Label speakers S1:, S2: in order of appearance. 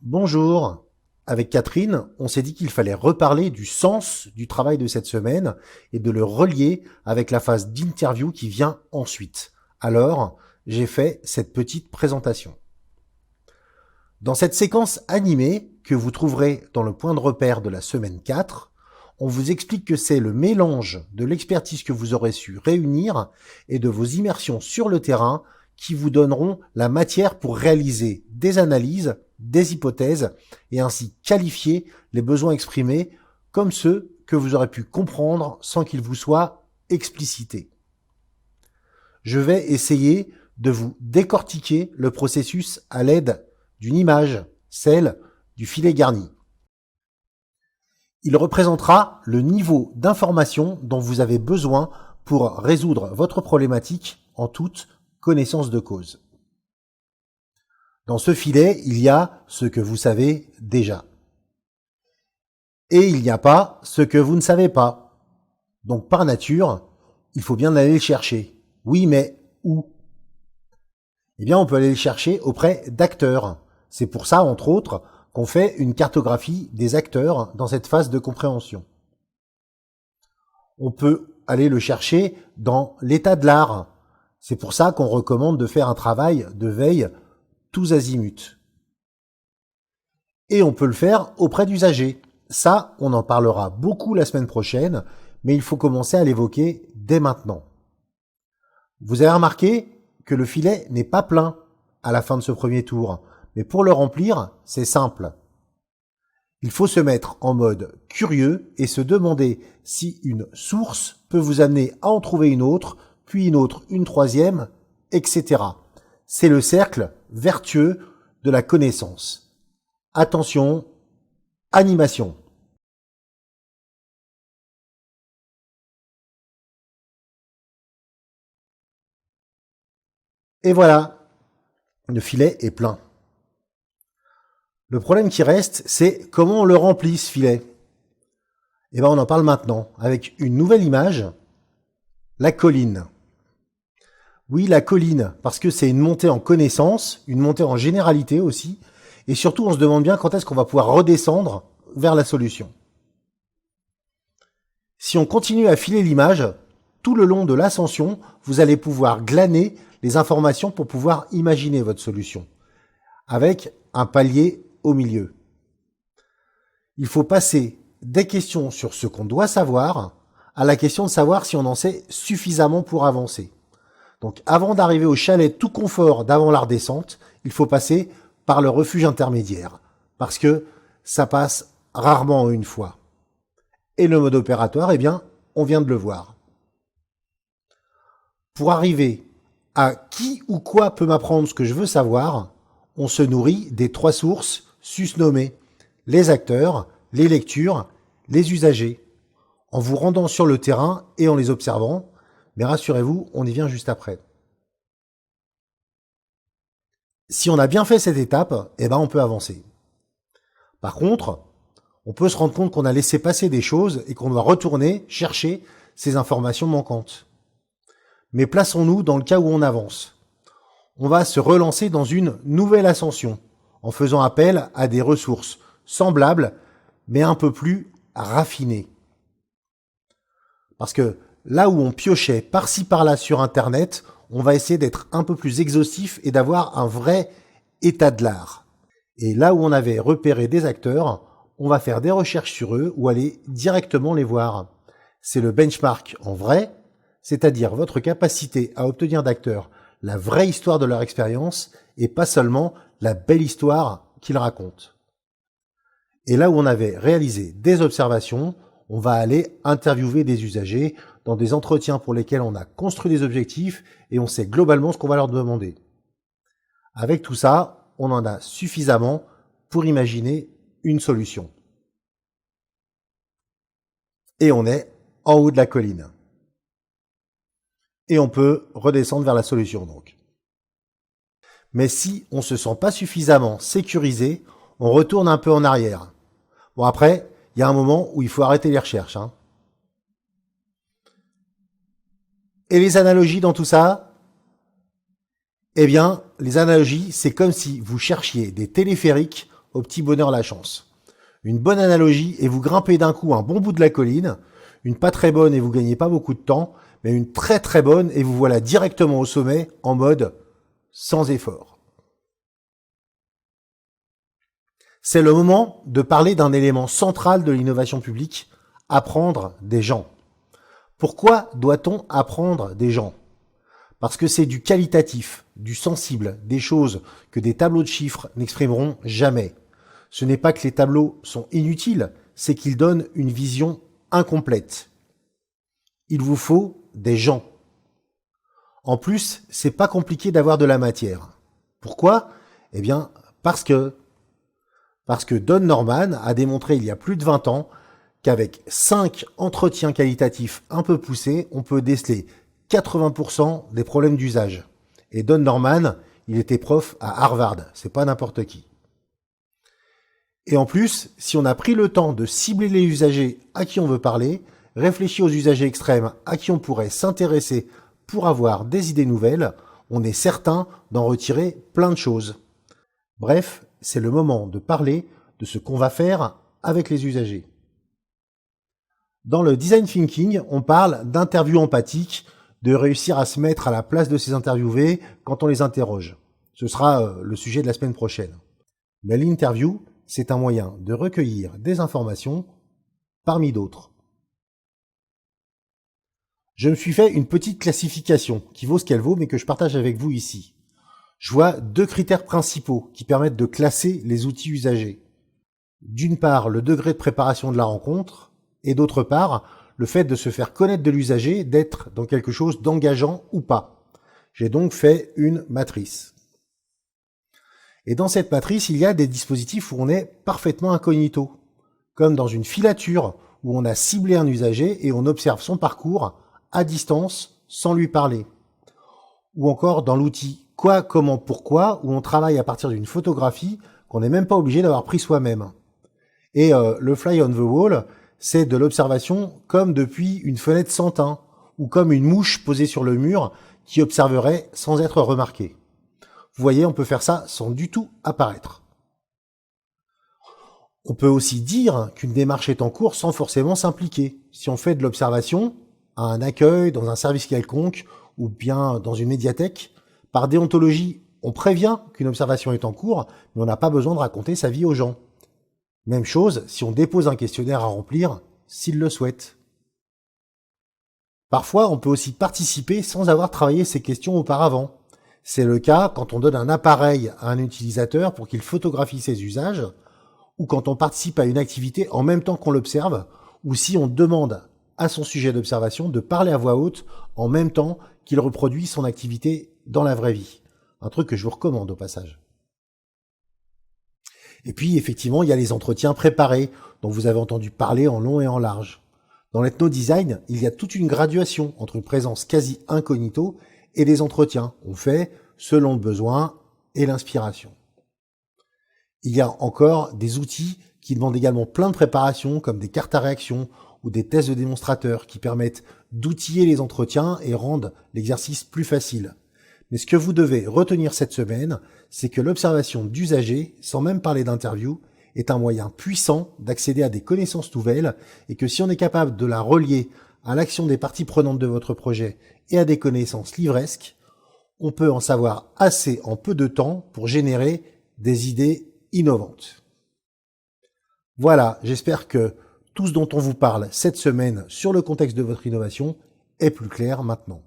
S1: Bonjour. Avec Catherine, on s'est dit qu'il fallait reparler du sens du travail de cette semaine et de le relier avec la phase d'interview qui vient ensuite. Alors, j'ai fait cette petite présentation. Dans cette séquence animée que vous trouverez dans le point de repère de la semaine 4, on vous explique que c'est le mélange de l'expertise que vous aurez su réunir et de vos immersions sur le terrain qui vous donneront la matière pour réaliser des analyses, des hypothèses et ainsi qualifier les besoins exprimés comme ceux que vous aurez pu comprendre sans qu'ils vous soient explicités. Je vais essayer de vous décortiquer le processus à l'aide d'une image, celle du filet garni. Il représentera le niveau d'information dont vous avez besoin pour résoudre votre problématique en toute connaissance de cause. Dans ce filet, il y a ce que vous savez déjà. Et il n'y a pas ce que vous ne savez pas. Donc par nature, il faut bien aller le chercher. Oui, mais où? Eh bien, on peut aller le chercher auprès d'acteurs. C'est pour ça, entre autres, qu'on fait une cartographie des acteurs dans cette phase de compréhension. On peut aller le chercher dans l'état de l'art. C'est pour ça qu'on recommande de faire un travail de veille tous azimuts. Et on peut le faire auprès d'usagers. Ça, on en parlera beaucoup la semaine prochaine, mais il faut commencer à l'évoquer dès maintenant. Vous avez remarqué que le filet n'est pas plein à la fin de ce premier tour, mais pour le remplir, c'est simple. Il faut se mettre en mode curieux et se demander si une source peut vous amener à en trouver une autre, puis une autre, une troisième, etc. C'est le cercle vertueux de la connaissance. Attention, animation. Et voilà, le filet est plein. Le problème qui reste, c'est comment on le remplit ce filet. Et bien on en parle maintenant, avec une nouvelle image, la colline. Oui, la colline, parce que c'est une montée en connaissance, une montée en généralité aussi, et surtout on se demande bien quand est-ce qu'on va pouvoir redescendre vers la solution. Si on continue à filer l'image, tout le long de l'ascension, vous allez pouvoir glaner les informations pour pouvoir imaginer votre solution, avec un palier au milieu. Il faut passer des questions sur ce qu'on doit savoir à la question de savoir si on en sait suffisamment pour avancer. Donc avant d'arriver au chalet tout confort d'avant la redescente, il faut passer par le refuge intermédiaire, parce que ça passe rarement une fois. Et le mode opératoire, eh bien, on vient de le voir. Pour arriver à qui ou quoi peut m'apprendre ce que je veux savoir, on se nourrit des trois sources susnommées, les acteurs, les lectures, les usagers, en vous rendant sur le terrain et en les observant, mais rassurez-vous, on y vient juste après. Si on a bien fait cette étape, eh ben on peut avancer. Par contre, on peut se rendre compte qu'on a laissé passer des choses et qu'on doit retourner chercher ces informations manquantes. Mais plaçons-nous dans le cas où on avance. On va se relancer dans une nouvelle ascension, en faisant appel à des ressources semblables, mais un peu plus raffinées. Parce que là où on piochait par-ci par-là sur Internet, on va essayer d'être un peu plus exhaustif et d'avoir un vrai état de l'art. Et là où on avait repéré des acteurs, on va faire des recherches sur eux ou aller directement les voir. C'est le benchmark en vrai, c'est-à-dire votre capacité à obtenir d'acteurs la vraie histoire de leur expérience et pas seulement la belle histoire qu'ils racontent. Et là où on avait réalisé des observations, on va aller interviewer des usagers dans des entretiens pour lesquels on a construit des objectifs et on sait globalement ce qu'on va leur demander. Avec tout ça, on en a suffisamment pour imaginer une solution. Et on est en haut de la colline. Et on peut redescendre vers la solution donc. Mais si on ne se sent pas suffisamment sécurisé, on retourne un peu en arrière. Bon après, il y a un moment où il faut arrêter les recherches. Et les analogies dans tout ça? Eh bien, les analogies, c'est comme si vous cherchiez des téléphériques au petit bonheur la chance. Une bonne analogie et vous grimpez d'un coup un bon bout de la colline, une pas très bonne et vous gagnez pas beaucoup de temps, mais une très très bonne et vous voilà directement au sommet en mode sans effort. C'est le moment de parler d'un élément central de l'innovation publique, apprendre des gens. Pourquoi doit-on apprendre des gens ? Parce que c'est du qualitatif, du sensible, des choses que des tableaux de chiffres n'exprimeront jamais. Ce n'est pas que les tableaux sont inutiles, c'est qu'ils donnent une vision incomplète. Il vous faut des gens. En plus, c'est pas compliqué d'avoir de la matière. Pourquoi ? Eh bien, parce que Don Norman a démontré il y a plus de 20 ans qu'avec 5 entretiens qualitatifs un peu poussés, on peut déceler 80% des problèmes d'usage. Et Don Norman, il était prof à Harvard, c'est pas n'importe qui. Et en plus, si on a pris le temps de cibler les usagers à qui on veut parler, réfléchir aux usagers extrêmes à qui on pourrait s'intéresser pour avoir des idées nouvelles, on est certain d'en retirer plein de choses. Bref, c'est le moment de parler de ce qu'on va faire avec les usagers. Dans le design thinking, on parle d'interview empathique, de réussir à se mettre à la place de ses interviewés quand on les interroge. Ce sera le sujet de la semaine prochaine. Mais l'interview, c'est un moyen de recueillir des informations parmi d'autres. Je me suis fait une petite classification qui vaut ce qu'elle vaut mais que je partage avec vous ici. Je vois 2 critères principaux qui permettent de classer les outils usagés. D'une part, le degré de préparation de la rencontre et d'autre part, le fait de se faire connaître de l'usager, d'être dans quelque chose d'engageant ou pas. J'ai donc fait une matrice. Et dans cette matrice, il y a des dispositifs où on est parfaitement incognito, comme dans une filature où on a ciblé un usager et on observe son parcours à distance sans lui parler. Ou encore dans l'outil Quoi, comment, pourquoi, où on travaille à partir d'une photographie qu'on n'est même pas obligé d'avoir pris soi-même. Et le fly on the wall, c'est de l'observation comme depuis une fenêtre sans teint, ou comme une mouche posée sur le mur qui observerait sans être remarquée. Vous voyez, on peut faire ça sans du tout apparaître. On peut aussi dire qu'une démarche est en cours sans forcément s'impliquer. Si on fait de l'observation à un accueil, dans un service quelconque, ou bien dans une médiathèque, par déontologie, on prévient qu'une observation est en cours, mais on n'a pas besoin de raconter sa vie aux gens. Même chose si on dépose un questionnaire à remplir, s'il le souhaite. Parfois, on peut aussi participer sans avoir travaillé ces questions auparavant. C'est le cas quand on donne un appareil à un utilisateur pour qu'il photographie ses usages, ou quand on participe à une activité en même temps qu'on l'observe, ou si on demande à son sujet d'observation de parler à voix haute en même temps qu'il reproduit son activité dans la vraie vie. Un truc que je vous recommande au passage. Et puis, effectivement, il y a les entretiens préparés, dont vous avez entendu parler en long et en large. Dans l'ethno-design, il y a toute une graduation entre une présence quasi incognito et des entretiens. On fait selon le besoin et l'inspiration. Il y a encore des outils qui demandent également plein de préparation, comme des cartes à réaction ou des tests de démonstrateurs qui permettent d'outiller les entretiens et rendent l'exercice plus facile. Mais ce que vous devez retenir cette semaine, c'est que l'observation d'usagers, sans même parler d'interview, est un moyen puissant d'accéder à des connaissances nouvelles et que si on est capable de la relier à l'action des parties prenantes de votre projet et à des connaissances livresques, on peut en savoir assez en peu de temps pour générer des idées innovantes. Voilà, j'espère que tout ce dont on vous parle cette semaine sur le contexte de votre innovation est plus clair maintenant.